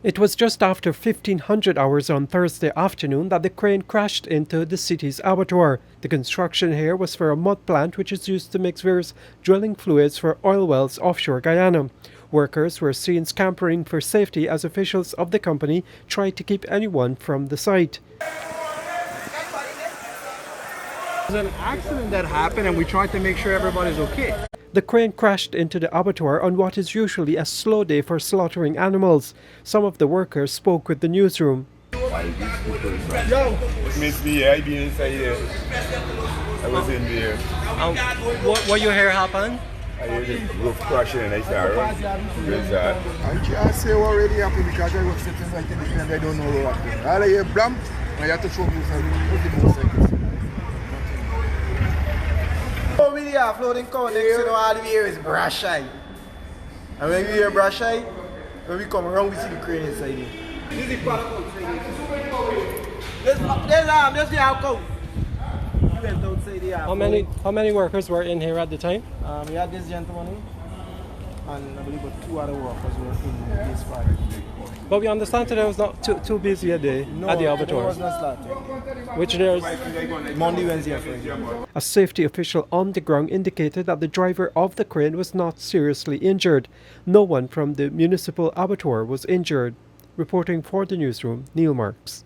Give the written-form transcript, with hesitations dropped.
It was just after 1500 hours on Thursday afternoon that the crane crashed into the city's abattoir. The construction here was for a mud plant which is used to mix various drilling fluids for oil wells offshore Guyana. Workers were seen scampering for safety as officials of the company tried to keep anyone from the site. There's an accident that happened and we tried to make sure everybody's okay. The crane crashed into the abattoir on what is usually a slow day for slaughtering animals. Some of the workers spoke with the newsroom. It makes me, I've been inside there. I was in there. What you hear happened? I heard the roof crashing and I started running. I say what already happened because I was sitting right in the and I don't know what happened. All I hear blam, I have to show motorcycles. Oh, really, floating cow next to all we hear is brash eye. And when we hear brash eye, when we come around, we see the crane inside it. This is part of there's the cow. We went outside the How many workers were in here at the time? We had this gentleman in, and I believe about 2 other workers were in this part. But we understand today was not too busy a day at the abattoir. No, it was not started. Which there's Monday, Wednesday, and Friday. a safety official on the ground indicated that the driver of the crane was not seriously injured. No one from the municipal abattoir was injured. Reporting for the newsroom, Neil Marks.